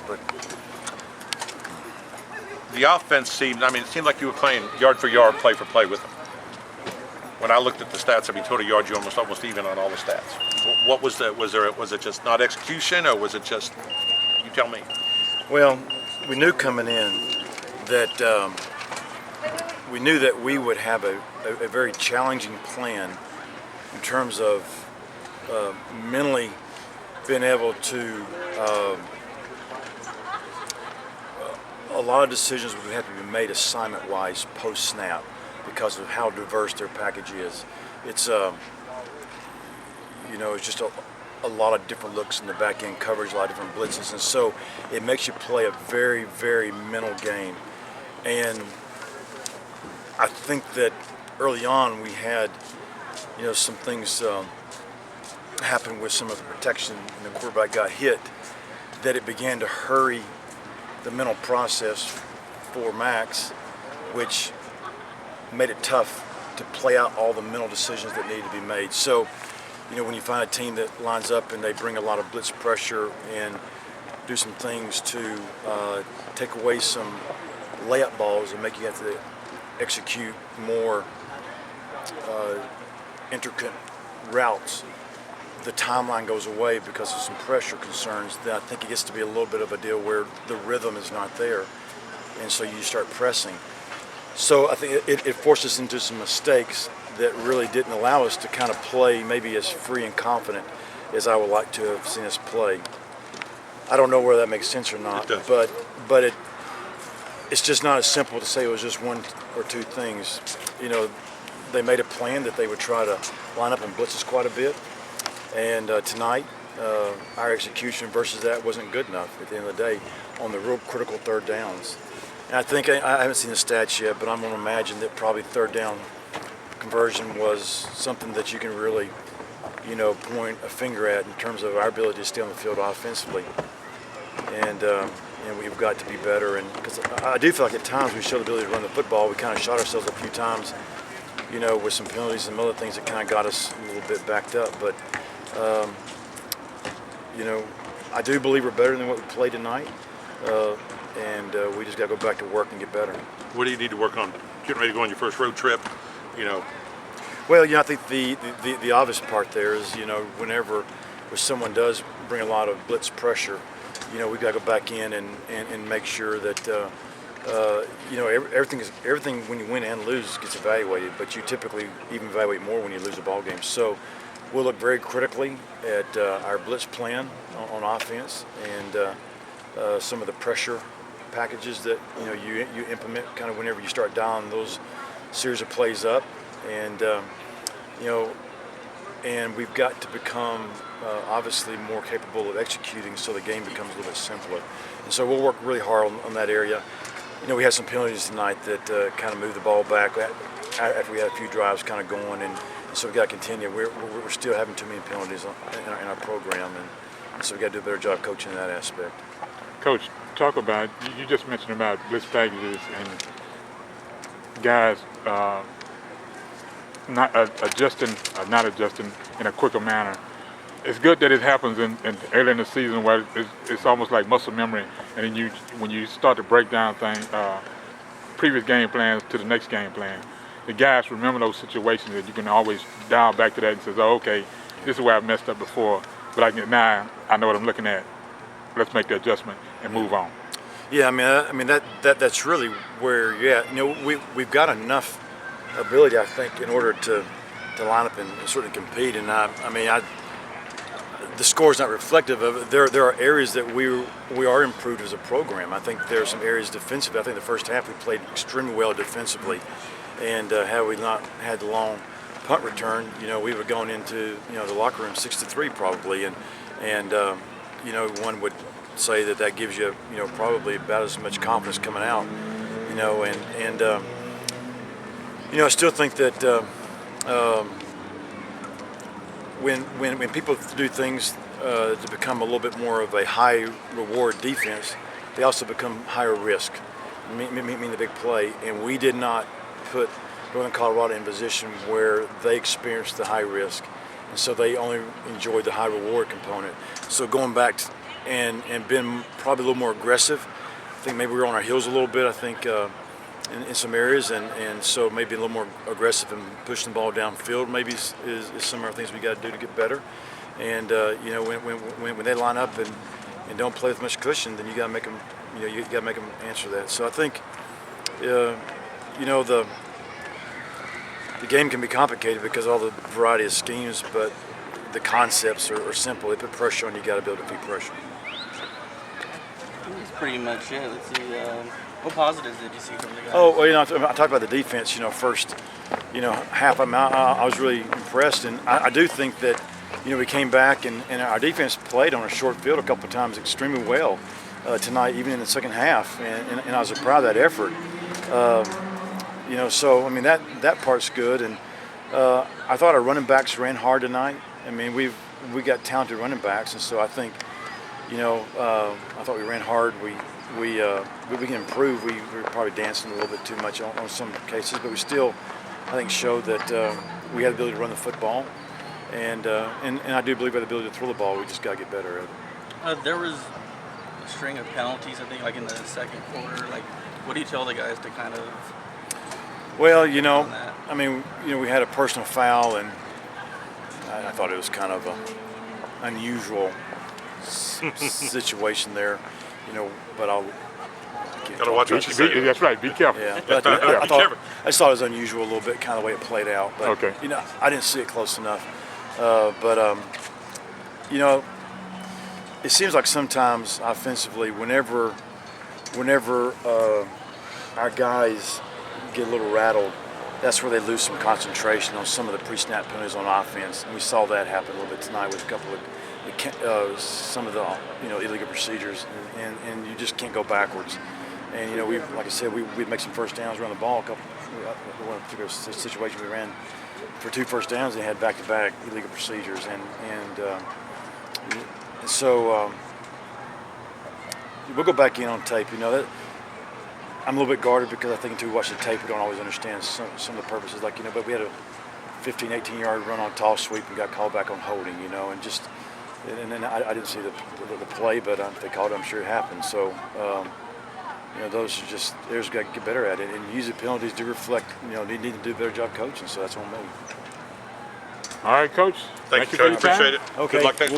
But the offense seemed, it seemed like you were playing yard for yard, play for play with them. When I looked at the stats, total yards, you almost even on all the stats. What was that? Was it just not execution, or was it just, you tell me? well, we knew coming in that we knew that we would have a very challenging plan in terms of mentally being able to. A lot of decisions would have to be made assignment-wise post-snap because of how diverse their package is. It's it's just a lot of different looks in the back end coverage, a lot of different blitzes, and so it makes you play a very, very mental game. And I think that early on we had, some things happen with some of the protection, and the quarterback got hit, that it began to hurry the mental process for Max, which made it tough to play out all the mental decisions that needed to be made. So, when you find a team that lines up and they bring a lot of blitz pressure and do some things to take away some layup balls and make you have to execute more intricate routes, the timeline goes away because of some pressure concerns. Then I think it gets to be a little bit of a deal where the rhythm is not there, and so you start pressing. So I think it forced us into some mistakes that really didn't allow us to kind of play maybe as free and confident as I would like to have seen us play. I don't know whether that makes sense or not, but it's just not as simple to say it was just one or two things. They made a plan that they would try to line up and blitz us quite a bit. And tonight, our execution versus that wasn't good enough at the end of the day on the real critical third downs. And I think, I haven't seen the stats yet, but I'm going to imagine that probably third down conversion was something that you can really, point a finger at in terms of our ability to stay on the field offensively. And we've got to be better. And because I do feel like at times we showed the ability to run the football. We kind of shot ourselves a few times, with some penalties and other things that kind of got us a little bit backed up. But I do believe we're better than what we played tonight, and we just got to go back to work and get better. What do you need to work on? Getting ready to go on your first road trip, Well, I think the obvious part there is, whenever someone does bring a lot of blitz pressure, we've got to go back in and make sure that, everything when you win and lose gets evaluated, but you typically even evaluate more when you lose a ball game. So we'll look very critically at our blitz plan on offense and some of the pressure packages that you implement kind of whenever you start dialing those series of plays up, and and we've got to become obviously more capable of executing so the game becomes a little bit simpler. And so we'll work really hard on that area. We had some penalties tonight that kind of moved the ball back after we had a few drives kind of going, and so we've got to continue. We're still having too many penalties in our program, and so we've got to do a better job coaching in that aspect. Coach, talk about, you just mentioned about blitz packages and guys not adjusting in a quicker manner. It's good that it happens in early in the season where it's almost like muscle memory, and then when you start to break down things, previous game plans to the next game plan, the guys remember those situations that you can always dial back to that and says, oh, okay, this is where I messed up before, but now I know what I'm looking at. Let's make the adjustment and move on. Yeah, that's really where you're at. We've got enough ability, I think, in order to line up and sort of compete. And the score is not reflective of it. There are areas that we are improved as a program. I think there are some areas defensively. I think the first half we played extremely well defensively, and had we not had the long punt return, we would have gone into the locker room 6-3 probably, and one would say that gives you probably about as much confidence coming out, I still think that when people do things to become a little bit more of a high reward defense, they also become higher risk, mean the big play, and we did not put Northen Colorado in a position where they experienced the high risk, and so they only enjoyed the high reward component. So going back and been probably a little more aggressive. I think maybe we were on our heels a little bit. I think in some areas, and so maybe a little more aggressive and pushing the ball downfield. Maybe is some of our things we got to do to get better. And you know, when they line up and don't play with much cushion, then you got to make them. You know, you got to make them answer that. So I think, you know, the game can be complicated because of all the variety of schemes, but the concepts are simple. They put pressure on you. Got to be able to defeat pressure. That's pretty much it. Let's see. What positives did you see from the guys? Oh, well, you know, I talked about the defense. You know, first, you know, half of them, I was really impressed, and I do think that, you know, we came back and our defense played on a short field a couple of times extremely well tonight, even in the second half, and I was proud of that effort. You know, so I mean that part's good, and I thought our running backs ran hard tonight. I mean, we got talented running backs, and so I think, you know, I thought we ran hard. We can improve. We were probably dancing a little bit too much on some cases, but we still, I think, showed that we had the ability to run the football, and I do believe we had the ability to throw the ball. We just got to get better at it. There was a string of penalties, I think, like in the second quarter. Like, what do you tell the guys to kind of? Well, you know, I mean, you know, we had a personal foul, and I thought it was kind of an unusual situation there, you know. But Gotta watch what you say. That's right. Be careful. Yeah, but I thought it was unusual a little bit, kind of the way it played out. But Okay. you know, I didn't see it close enough. But you know, it seems like sometimes offensively, whenever our guys get a little rattled, that's where they lose some concentration on some of the pre-snap penalties on offense. And we saw that happen a little bit tonight with a couple of some of the, you know, illegal procedures, and you just can't go backwards. And you know, like I said, we'd make some first downs, run the ball. One particular situation we ran for 2 first downs, and they had back-to-back illegal procedures, and so we'll go back in on tape. You know, that I'm a little bit guarded because I think until we watch the tape, we don't always understand some of the purposes. Like, you know, but we had a 15, 18-yard run on tall sweep and got called back on holding. You know, and just and then I didn't see the play, but if they called it, I'm sure it happened. So. You know, those are just, there's got to get better at it. And usually penalties do reflect, you know, they need to do a better job coaching, so that's on me. All right, Coach. Thank you, for your Coach. time. Appreciate it. Okay. Good luck next